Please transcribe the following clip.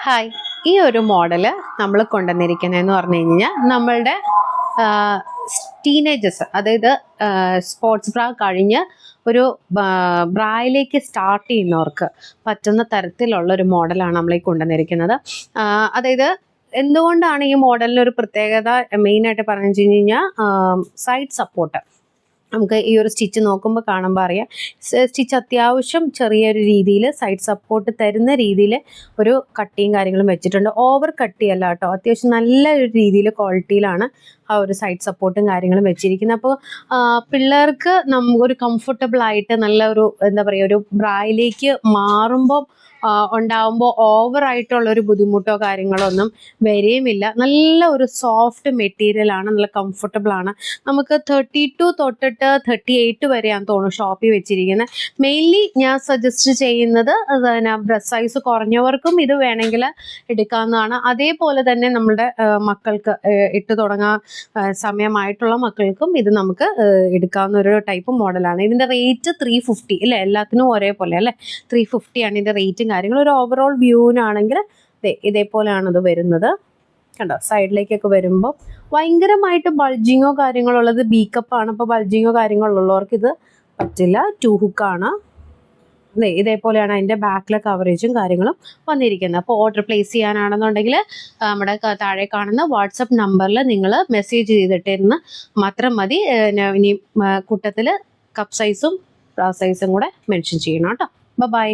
Hi, ഈ ഒരു model നമ്മൾ കൊണ്ടുവന്നിരിക്കുന്നതെന്ന് പറഞ്ഞു കഴിഞ്ഞാൽ നമ്മളുടെ ടീനേജേഴ്സ്, അതായത് സ്പോർട്സ് ബ്രാ കഴിഞ്ഞ് ഒരു ബ്രായിലേക്ക് സ്റ്റാർട്ട് ചെയ്യുന്നവർക്ക് പറ്റുന്ന തരത്തിലുള്ള ഒരു മോഡലാണ് നമ്മൾ ഈ കൊണ്ടുവന്നിരിക്കുന്നത്. അതായത് എന്തുകൊണ്ടാണ് ഈ മോഡലിന് ഒരു പ്രത്യേകത മെയിനായിട്ട് പറഞ്ഞു വെച്ച് കഴിഞ്ഞാൽ സൈഡ് സപ്പോർട്ട്. നമുക്ക് ഈ ഒരു സ്റ്റിച്ച് നോക്കുമ്പോൾ കാണുമ്പോൾ അറിയാം, സ്റ്റിച്ച് അത്യാവശ്യം ചെറിയൊരു രീതിയിൽ സൈഡ് സപ്പോർട്ട് തരുന്ന രീതിയിൽ ഒരു കട്ടിയും കാര്യങ്ങളും വെച്ചിട്ടുണ്ട്. ഓവർ കട്ടിയല്ല കേട്ടോ, അത്യാവശ്യം നല്ല ഒരു രീതിയിൽ ക്വാളിറ്റിയിലാണ് ആ ഒരു സൈഡ് സപ്പോർട്ടും കാര്യങ്ങളും വെച്ചിരിക്കുന്നത്. അപ്പോൾ പിള്ളേർക്ക് നമുക്കൊരു കംഫർട്ടബിൾ ആയിട്ട് നല്ല ഒരു എന്താ പറയുക, ഒരു ബ്രായിലേക്ക് മാറുമ്പോൾ ഉണ്ടാവുമ്പോൾ ഓവറായിട്ടുള്ളൊരു ബുദ്ധിമുട്ടോ കാര്യങ്ങളോ ഒന്നും വരികയുമില്ല. നല്ല ഒരു സോഫ്റ്റ് മെറ്റീരിയലാണ്, നല്ല കംഫർട്ടബിൾ ആണ്. നമുക്ക് 32 തൊട്ടിട്ട് 38 വരെയാണെന്ന് തോന്നുന്നു ഷോപ്പിൽ വെച്ചിരിക്കുന്നത്. മെയിൻലി ഞാൻ സജസ്റ്റ് ചെയ്യുന്നത് ബ്രസ്റ്റ് സൈസ് കുറഞ്ഞവർക്കും ഇത് വേണമെങ്കിൽ എടുക്കാവുന്നതാണ്. അതേപോലെ തന്നെ നമ്മുടെ മക്കൾക്ക് ഇട്ട് തുടങ്ങാൻ സമയമായിട്ടുള്ള മക്കൾക്കും ഇത് നമുക്ക് എടുക്കാവുന്ന ഒരു ടൈപ്പ് മോഡലാണ്. ഇതിൻ്റെ റേറ്റ് 350 അല്ലേ, എല്ലാത്തിനും ഒരേപോലെ അല്ലേ, 350 ആണ് ഇതിൻ്റെ റേറ്റും കാര്യങ്ങളും. ഒരു ഓവറോൾ വ്യൂവിനാണെങ്കിൽ ഇതേപോലെയാണ് ഇത് വരുന്നത്. കണ്ടോ, സൈഡിലേക്കൊക്കെ വരുമ്പോൾ ഭയങ്കരമായിട്ട് ബൾജിങ്ങോ കാര്യങ്ങളോ ഉള്ളത് ബീക്കപ്പാണ്. അപ്പോൾ ബൾജിങ്ങോ കാര്യങ്ങളുള്ളവർക്ക് ഇത് പറ്റില്ല. 2 ഹുക്കാണ്. ഇതേപോലെയാണ് അതിൻ്റെ ബാക്കിലെ കവറേജും കാര്യങ്ങളും വന്നിരിക്കുന്നത്. അപ്പോൾ ഓർഡർ പ്ലേസ് ചെയ്യാനാണെന്നുണ്ടെങ്കിൽ നമ്മുടെ താഴെ കാണുന്ന വാട്സപ്പ് നമ്പറിൽ നിങ്ങൾ മെസ്സേജ് ചെയ്തിട്ടിരുന്ന് മാത്രം മതി. ഇനി കൂട്ടത്തിൽ കപ്പ് സൈസും ബ്രാ സൈസും കൂടെ മെൻഷൻ ചെയ്യണം കേട്ടോ. ബൈ.